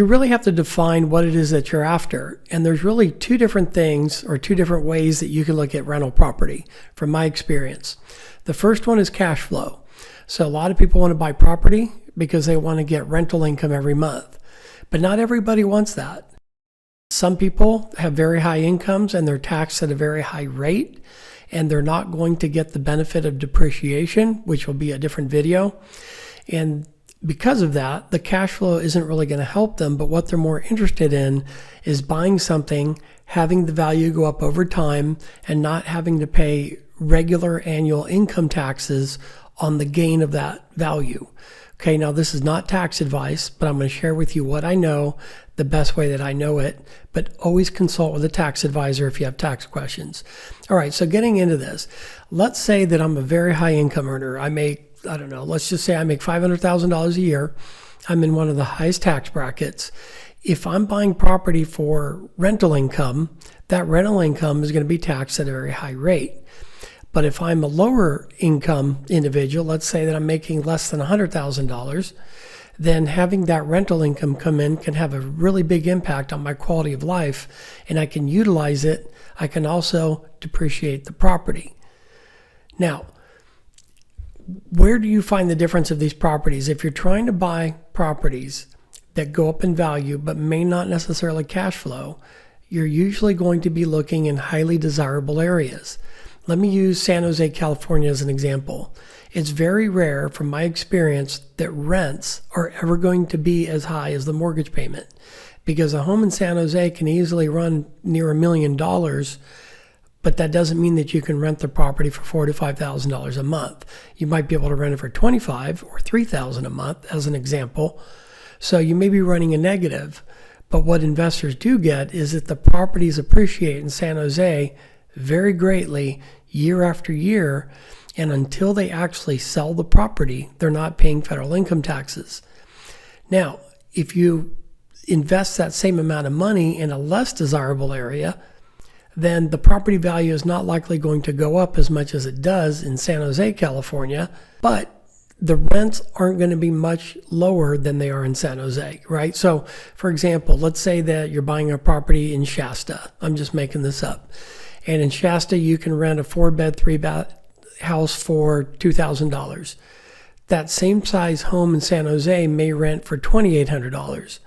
you really have to define what it is that you're after. And there's really two different things or two different ways that you can look at rental property from my experience. The first one is cash flow. So a lot of people want to buy property because they want to get rental income every month. But not everybody wants that. Some people have very high incomes and they're taxed at a very high rate, and they're not going to get the benefit of depreciation, which will be a different video. And because of that, the cash flow isn't really going to help them, but what they're more interested in is buying something, having the value go up over time, and not having to pay regular annual income taxes on the gain of that value. Okay, now this is not tax advice, but I'm going to share with you what I know, the best way that I know it, but always consult with a tax advisor if you have tax questions. All right, so getting into this, let's say that I'm a very high income earner. I make, I don't know, let's just say I make $500,000 a year. I'm in one of the highest tax brackets. If I'm buying property for rental income, that rental income is going to be taxed at a very high rate. But if I'm a lower income individual, let's say that I'm making less than $100,000, then having that rental income come in can have a really big impact on my quality of life, and I can utilize it. I can also depreciate the property. Now, where do you find the difference of these properties? If you're trying to buy properties that go up in value but may not necessarily cash flow, you're usually going to be looking in highly desirable areas. Let me use San Jose, California as an example. It's very rare, from my experience, that rents are ever going to be as high as the mortgage payment, because a home in San Jose can easily run near $1 million, but that doesn't mean that you can rent the property for $4,000 to $5,000 a month. You might be able to rent it for $25,000 or $3,000 a month, as an example. So you may be running a negative, but what investors do get is that the properties appreciate in San Jose very greatly year after year, and until they actually sell the property, they're not paying federal income taxes. Now, if you invest that same amount of money in a less desirable area, then the property value is not likely going to go up as much as it does in San Jose, California, but the rents aren't going to be much lower than they are in San Jose, right? So, for example, let's say that you're buying a property in Shasta. I'm just making this up. And in Shasta, you can rent a 4-bed, 3-bath house for $2,000. That same size home in San Jose may rent for $2,800.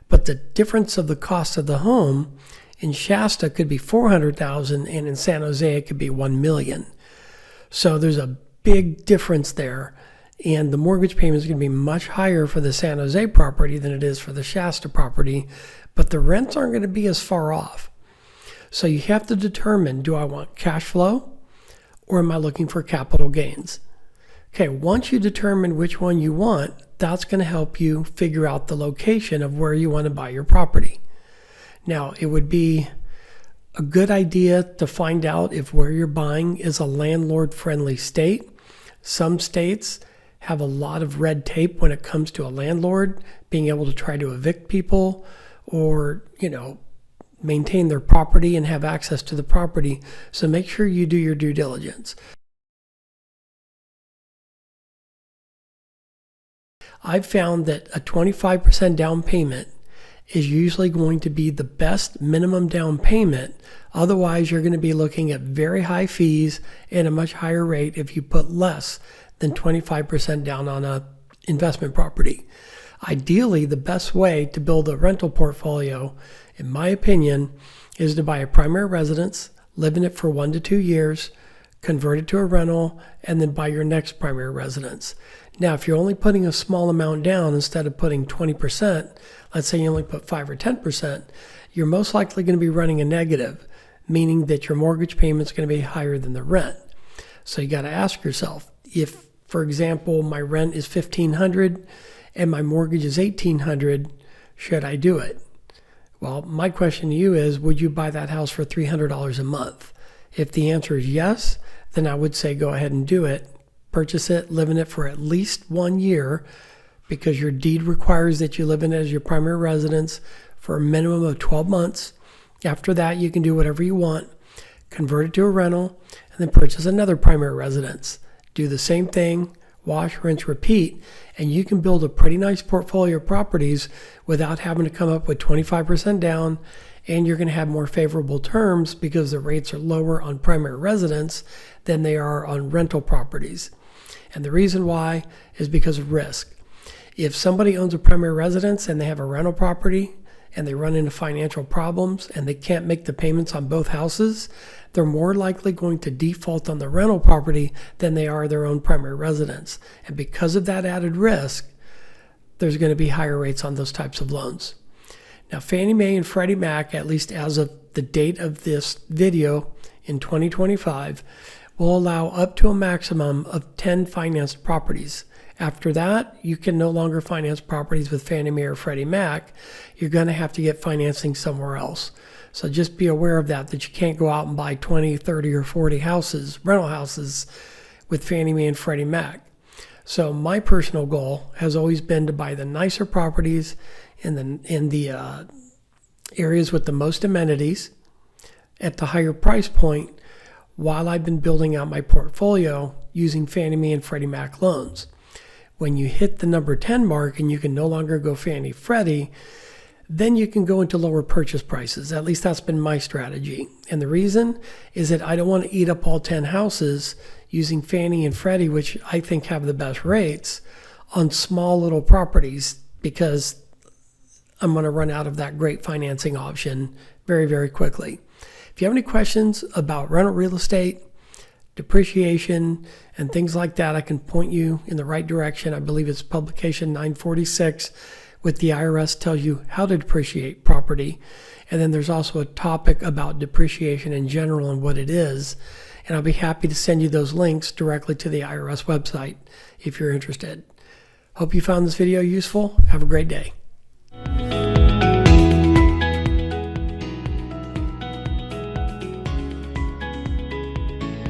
But the difference of the cost of the home in Shasta could be $400,000, and in San Jose, it could be $1 million. So there's a big difference there. And the mortgage payment is going to be much higher for the San Jose property than it is for the Shasta property, but the rents aren't going to be as far off. So you have to determine, do I want cash flow or am I looking for capital gains? Okay, once you determine which one you want, that's going to help you figure out the location of where you want to buy your property. Now, it would be a good idea to find out if where you're buying is a landlord-friendly state. Some states have a lot of red tape when it comes to a landlord being able to try to evict people or, maintain their property and have access to the property. So make sure you do your due diligence. I've found that a 25% down payment is usually going to be the best minimum down payment. Otherwise, you're going to be looking at very high fees and a much higher rate if you put less than 25% down on a investment property. Ideally, the best way to build a rental portfolio, in my opinion, is to buy a primary residence, live in it for 1 to 2 years, convert it to a rental, and then buy your next primary residence. Now, if you're only putting a small amount down instead of putting 20%, let's say you only put 5 or 10%, you're most likely going to be running a negative, meaning that your mortgage payment is going to be higher than the rent. So you got to ask yourself, if, for example, my rent is $1,500 and my mortgage is $1,800, should I do it? Well, my question to you is, would you buy that house for $300 a month? If the answer is yes, then I would say go ahead and do it. Purchase it, live in it for at least 1 year, because your deed requires that you live in it as your primary residence for a minimum of 12 months. After that, you can do whatever you want, convert it to a rental, and then purchase another primary residence. Do the same thing, wash, rinse, repeat, and you can build a pretty nice portfolio of properties without having to come up with 25% down, and you're going to have more favorable terms because the rates are lower on primary residence than they are on rental properties. And the reason why is because of risk. If somebody owns a primary residence and they have a rental property and they run into financial problems and they can't make the payments on both houses, they're more likely going to default on the rental property than they are their own primary residence. And because of that added risk, there's going to be higher rates on those types of loans. Now, Fannie Mae and Freddie Mac, at least as of the date of this video in 2025, will allow up to a maximum of 10 financed properties. After that, you can no longer finance properties with Fannie Mae or Freddie Mac. You're going to have to get financing somewhere else. So just be aware of that you can't go out and buy 20, 30, or 40 houses, rental houses, with Fannie Mae and Freddie Mac. So my personal goal has always been to buy the nicer properties in the areas with the most amenities at the higher price point while I've been building out my portfolio using Fannie Mae and Freddie Mac loans. When you hit the number 10 mark and you can no longer go Fannie Freddie, then you can go into lower purchase prices. At least that's been my strategy. And the reason is that I don't want to eat up all 10 houses using Fannie and Freddie, which I think have the best rates, on small little properties, because I'm going to run out of that great financing option very, very quickly. If you have any questions about rental real estate, depreciation, and things like that, I can point you in the right direction. I believe it's publication 946 with the IRS tells you how to depreciate property. And then there's also a topic about depreciation in general and what it is. And I'll be happy to send you those links directly to the IRS website if you're interested. Hope you found this video useful. Have a great day.